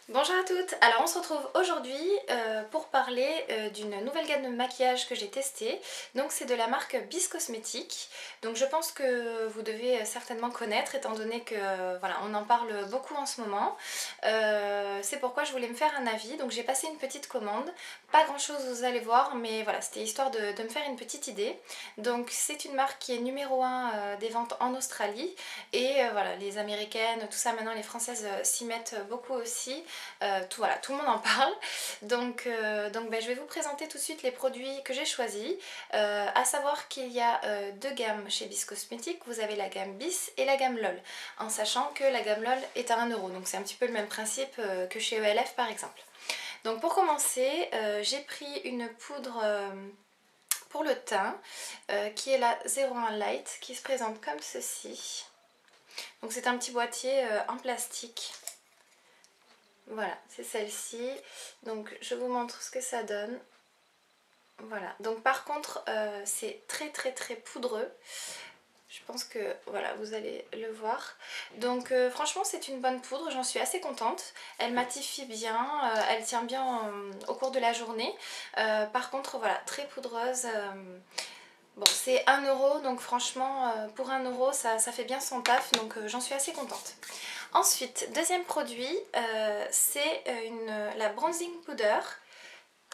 Bonjour à toutes, alors on se retrouve aujourd'hui pour parler d'une nouvelle gamme de maquillage que j'ai testée. Donc c'est de la marque Bis Cosmétiques. Donc je pense que vous devez certainement connaître étant donné que voilà, on en parle beaucoup en ce moment. C'est pourquoi je voulais me faire un avis. Donc j'ai passé une petite commande, pas grand chose vous allez voir, mais voilà, c'était histoire de me faire une petite idée. Donc c'est une marque qui est numéro 1 des ventes en Australie et voilà, les américaines, tout ça maintenant les françaises s'y mettent beaucoup aussi. Voilà, tout le monde en parle. Donc je vais vous présenter tout de suite les produits que j'ai choisis. À savoir qu'il y a deux gammes chez Bis Cosmétiques. Vous avez la gamme Bis et la gamme LOL. En sachant que la gamme LOL est à 1 €. Donc c'est un petit peu le même principe que chez ELF par exemple. Donc pour commencer, j'ai pris une poudre pour le teint qui est la 01 Light qui se présente comme ceci. Donc c'est un petit boîtier en plastique. Voilà, c'est celle-ci. Donc je vous montre ce que ça donne. Voilà, donc par contre c'est très poudreux. Je pense que voilà, vous allez le voir. Donc franchement c'est une bonne poudre, j'en suis assez contente. Elle matifie bien, elle tient bien au cours de la journée. Par contre voilà, très poudreuse. Bon, c'est 1 €, donc franchement pour 1 € ça fait bien son taf, donc j'en suis assez contente. Ensuite, deuxième produit, c'est la bronzing powder,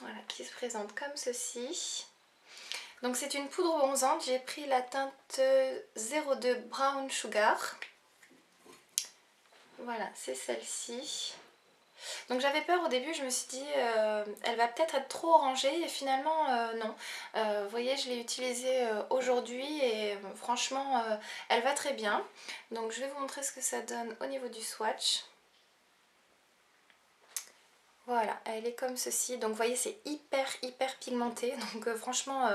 voilà, qui se présente comme ceci. Donc c'est une poudre bronzante, j'ai pris la teinte 02 Brown Sugar. Voilà, c'est celle-ci. Donc j'avais peur au début, je me suis dit elle va peut-être être trop orangée et finalement non. Vous voyez, je l'ai utilisée aujourd'hui et franchement elle va très bien. Donc je vais vous montrer ce que ça donne au niveau du swatch. Voilà, elle est comme ceci, donc vous voyez c'est hyper pigmenté, donc franchement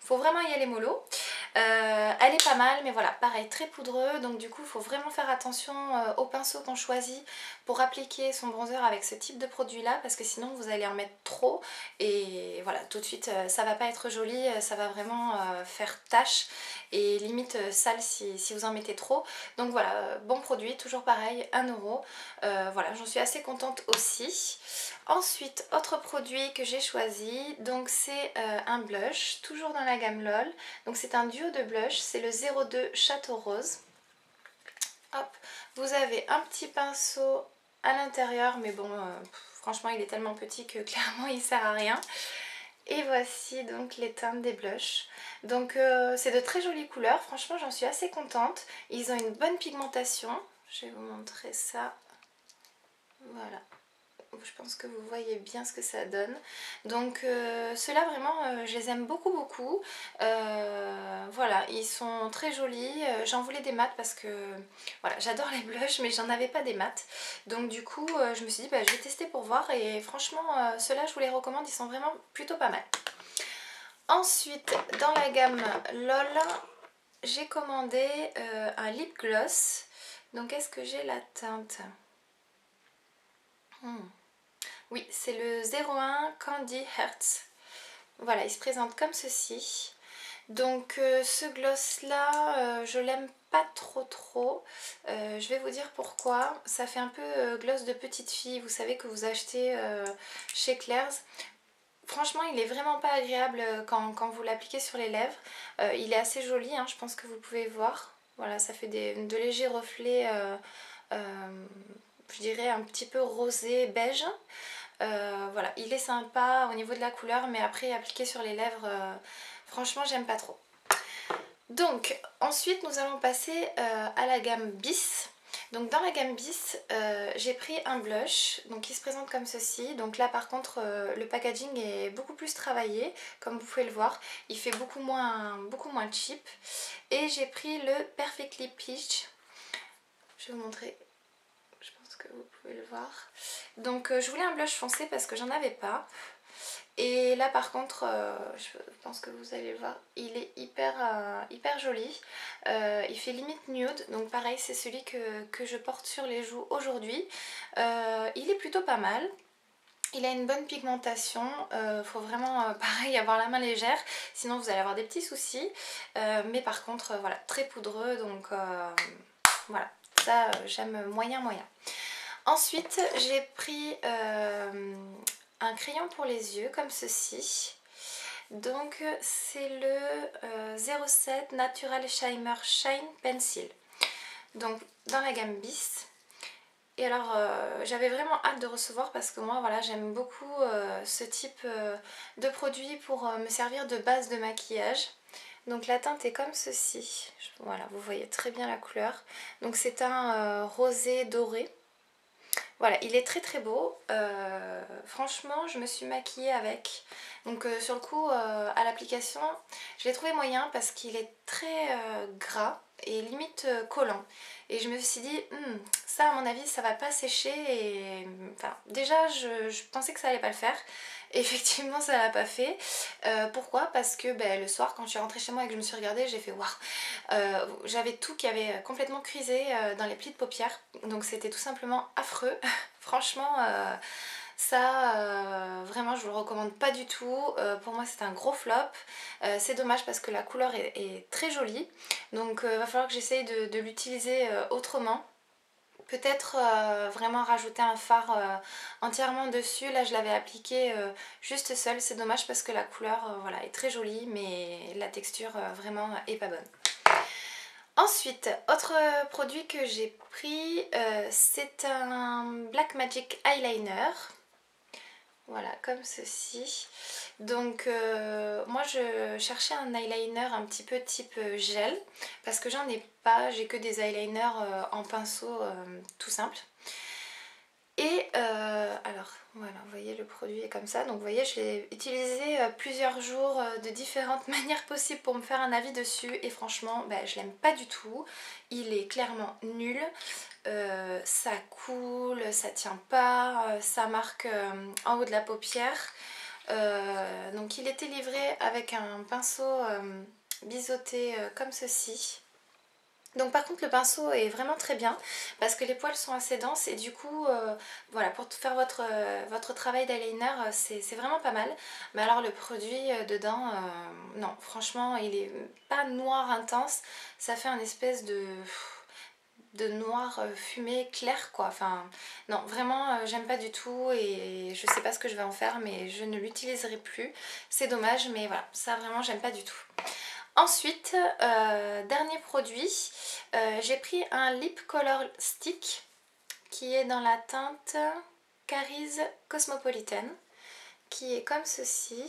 faut vraiment y aller mollo. Elle est pas mal, mais voilà, pareil, très poudreux, donc du coup il faut vraiment faire attention au pinceau qu'on choisit pour appliquer son bronzer avec ce type de produit là, parce que sinon vous allez en mettre trop et voilà, tout de suite ça va pas être joli, ça va vraiment faire tache et limite sale si vous en mettez trop. Donc voilà, bon produit, toujours pareil, 1 €. Voilà, j'en suis assez contente aussi. Ensuite, autre produit que j'ai choisi, donc c'est un blush, toujours dans la gamme LOL. Donc c'est un duo de blush, c'est le 02 Château Rose. Hop, vous avez un petit pinceau à l'intérieur, mais bon, franchement il est tellement petit que clairement il sert à rien. Et voici donc les teintes des blushs. Donc c'est de très jolies couleurs, franchement j'en suis assez contente. Ils ont une bonne pigmentation, je vais vous montrer ça. Voilà. Je pense que vous voyez bien ce que ça donne. Donc ceux-là vraiment je les aime beaucoup. Voilà, ils sont très jolis. J'en voulais des mats parce que voilà, j'adore les blushs mais j'en avais pas des mats. Donc du coup je me suis dit je vais tester pour voir et franchement ceux-là je vous les recommande, ils sont vraiment plutôt pas mal. Ensuite dans la gamme LOL j'ai commandé un lip gloss. Donc est-ce que j'ai la teinte? Oui, c'est le 01 Candy Hearts. Voilà, il se présente comme ceci. Donc ce gloss là, je l'aime pas trop. Je vais vous dire pourquoi. Ça fait un peu gloss de petite fille, vous savez, que vous achetez chez Claire's. Franchement, il est vraiment pas agréable quand vous l'appliquez sur les lèvres. Il est assez joli, hein, je pense que vous pouvez voir. Voilà, ça fait de légers reflets, je dirais un petit peu rosé beige. Voilà, il est sympa au niveau de la couleur, mais après appliqué sur les lèvres, franchement j'aime pas trop. Donc ensuite nous allons passer à la gamme Bis. Donc dans la gamme Bis j'ai pris un blush donc qui se présente comme ceci. Donc là par contre le packaging est beaucoup plus travaillé, comme vous pouvez le voir. Il fait beaucoup moins cheap. Et j'ai pris le Perfectly Peach. Je vais vous montrer. Je pense que vous pouvez le voir. Donc je voulais un blush foncé parce que j'en avais pas. Et là par contre, je pense que vous allez le voir, il est hyper joli. Il fait limite nude, donc pareil c'est celui que je porte sur les joues aujourd'hui. Il est plutôt pas mal. Il a une bonne pigmentation, faut vraiment pareil avoir la main légère, sinon vous allez avoir des petits soucis. Mais par contre voilà, très poudreux, donc voilà, ça j'aime moyen. Ensuite j'ai pris un crayon pour les yeux comme ceci. Donc c'est le 07 Natural Shimmer Shine Pencil. Donc dans la gamme Bis. Et alors j'avais vraiment hâte de recevoir parce que moi voilà, j'aime beaucoup ce type de produit pour me servir de base de maquillage. Donc la teinte est comme ceci, voilà, vous voyez très bien la couleur. Donc c'est un rosé doré. Voilà, il est très très beau. Franchement, je me suis maquillée avec. Donc sur le coup, à l'application, je l'ai trouvé moyen parce qu'il est très gras et limite collant. Et je me suis dit, ça à mon avis, ça va pas sécher. Et enfin, déjà, je pensais que ça allait pas le faire. Effectivement, ça l'a pas fait. Pourquoi? Parce que le soir, quand je suis rentrée chez moi et que je me suis regardée, j'ai fait waouh. J'avais tout qui avait complètement crisé dans les plis de paupières. Donc c'était tout simplement affreux. Franchement, ça, vraiment, je vous le recommande pas du tout. Pour moi, c'est un gros flop. C'est dommage parce que la couleur est très jolie. Donc va falloir que j'essaye de l'utiliser autrement. Peut-être vraiment rajouter un fard entièrement dessus. Là je l'avais appliqué juste seul. C'est dommage parce que la couleur voilà, est très jolie mais la texture vraiment est pas bonne. Ensuite, autre produit que j'ai pris, c'est un Black Magic Eyeliner. Voilà, comme ceci. Donc moi je cherchais un eyeliner un petit peu type gel parce que j'en ai pas, j'ai que des eyeliners en pinceau tout simple. Et alors voilà, vous voyez le produit est comme ça, donc vous voyez je l'ai utilisé plusieurs jours de différentes manières possibles pour me faire un avis dessus et franchement je l'aime pas du tout, il est clairement nul. Ça coule, ça tient pas, ça marque en haut de la paupière. Donc il était livré avec un pinceau biseauté comme ceci. Donc par contre le pinceau est vraiment très bien parce que les poils sont assez denses et du coup voilà, pour faire votre travail d'eyeliner c'est vraiment pas mal. Mais alors le produit dedans, non franchement il est pas noir intense, ça fait un espèce de noir fumé clair quoi, enfin non vraiment j'aime pas du tout et je sais pas ce que je vais en faire mais je ne l'utiliserai plus, c'est dommage mais voilà, ça vraiment j'aime pas du tout. Ensuite, dernier produit, j'ai pris un Lip Color Stick qui est dans la teinte Carise Cosmopolitan qui est comme ceci.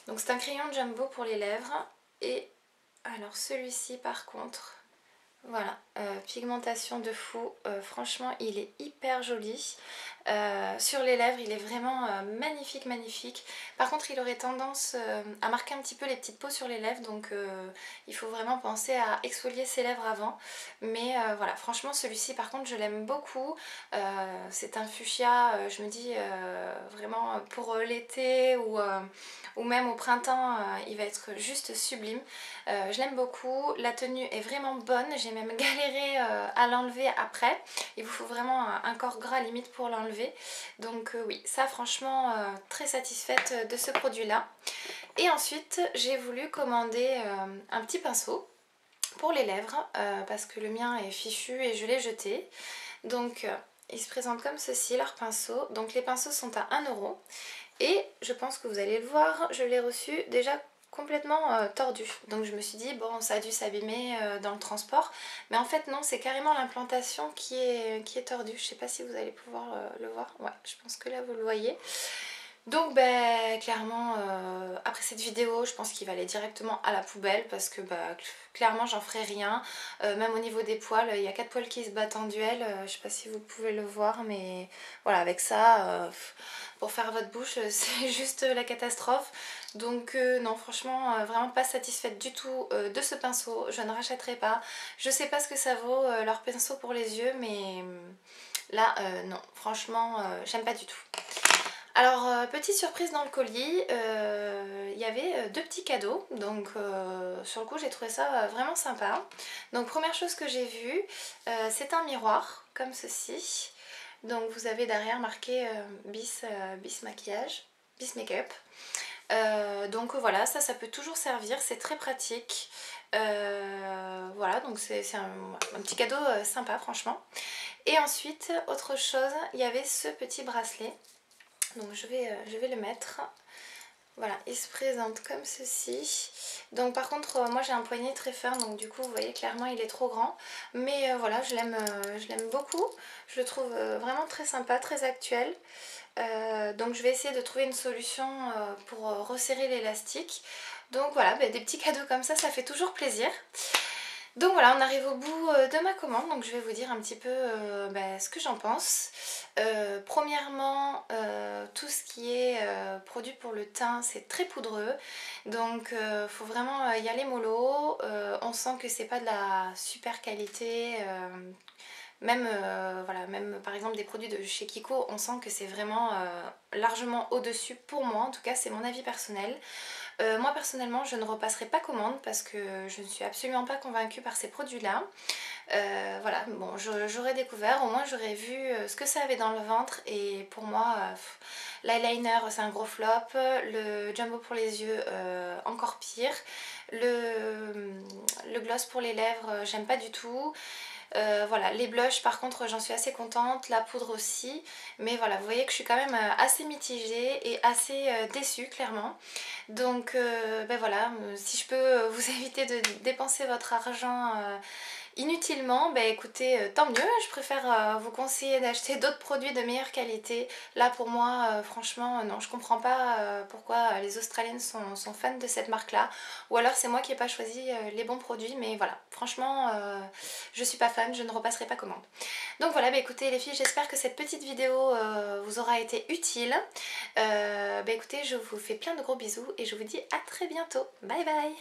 Donc c'est un crayon Jumbo pour les lèvres et alors celui-ci par contre, voilà, pigmentation de fou, franchement il est hyper joli. Sur les lèvres il est vraiment magnifique magnifique. Par contre il aurait tendance à marquer un petit peu les petites peaux sur les lèvres, donc il faut vraiment penser à exfolier ses lèvres avant. Mais voilà, franchement celui-ci par contre je l'aime beaucoup. C'est un fuchsia, je me dis vraiment pour l'été ou même au printemps il va être juste sublime. Je l'aime beaucoup, la tenue est vraiment bonne, j'ai même galéré à l'enlever après. Il vous faut vraiment un corps gras limite pour l'enlever. Donc oui, ça franchement très satisfaite de ce produit là. Et ensuite j'ai voulu commander un petit pinceau pour les lèvres parce que le mien est fichu et je l'ai jeté. Donc ils se présentent comme ceci, leurs pinceaux. Donc les pinceaux sont à 1 € et je pense que vous allez le voir, je l'ai reçu déjà complètement tordu. Donc je me suis dit bon ça a dû s'abîmer dans le transport. Mais en fait non, c'est carrément l'implantation qui est tordue. Je sais pas si vous allez pouvoir le voir. Ouais, je pense que là vous le voyez. Donc clairement après cette vidéo je pense qu'il va aller directement à la poubelle parce que clairement j'en ferai rien. Même au niveau des poils, il y a 4 poils qui se battent en duel, je sais pas si vous pouvez le voir mais voilà, avec ça pour faire votre bouche c'est juste la catastrophe. Donc non franchement vraiment pas satisfaite du tout de ce pinceau, je ne rachèterai pas. Je sais pas ce que ça vaut leur pinceau pour les yeux mais là non franchement j'aime pas du tout. Alors petite surprise dans le colis, il y avait 2 petits cadeaux, donc sur le coup j'ai trouvé ça vraiment sympa. Donc première chose que j'ai vue, c'est un miroir comme ceci. Donc vous avez derrière marqué bis maquillage, bis make-up. Donc voilà, ça peut toujours servir, c'est très pratique. Voilà, donc c'est un petit cadeau sympa franchement. Et ensuite, autre chose, il y avait ce petit bracelet. Donc je vais le mettre. Voilà, il se présente comme ceci. Donc par contre, moi j'ai un poignet très fin, donc du coup vous voyez clairement il est trop grand. Mais voilà, je l'aime beaucoup. Je le trouve vraiment très sympa, très actuel. Donc je vais essayer de trouver une solution pour resserrer l'élastique. Donc voilà, bah, des petits cadeaux comme ça fait toujours plaisir. Donc voilà, on arrive au bout de ma commande, donc je vais vous dire un petit peu ce que j'en pense. Premièrement, tout ce qui est produit pour le teint, c'est très poudreux, donc faut vraiment y aller mollo. On sent que c'est pas de la super qualité. Même, voilà, même par exemple des produits de chez Kiko, on sent que c'est vraiment largement au-dessus pour moi, en tout cas c'est mon avis personnel. Moi personnellement je ne repasserai pas commande parce que je ne suis absolument pas convaincue par ces produits là. Voilà, bon j'aurais découvert, au moins j'aurais vu ce que ça avait dans le ventre et pour moi l'eyeliner c'est un gros flop, le jumbo pour les yeux encore pire, le gloss pour les lèvres j'aime pas du tout. Voilà, les blushs par contre j'en suis assez contente, la poudre aussi, mais voilà, vous voyez que je suis quand même assez mitigée et assez déçue clairement. Donc voilà, si je peux vous éviter de dépenser votre argent inutilement, bah écoutez, tant mieux, je préfère vous conseiller d'acheter d'autres produits de meilleure qualité. Là pour moi, franchement, non, je comprends pas pourquoi les Australiennes sont fans de cette marque-là. Ou alors c'est moi qui n'ai pas choisi les bons produits, mais voilà, franchement, je suis pas fan, je ne repasserai pas commande. Donc voilà, bah écoutez les filles, j'espère que cette petite vidéo vous aura été utile. Bah écoutez, je vous fais plein de gros bisous et je vous dis à très bientôt. Bye bye!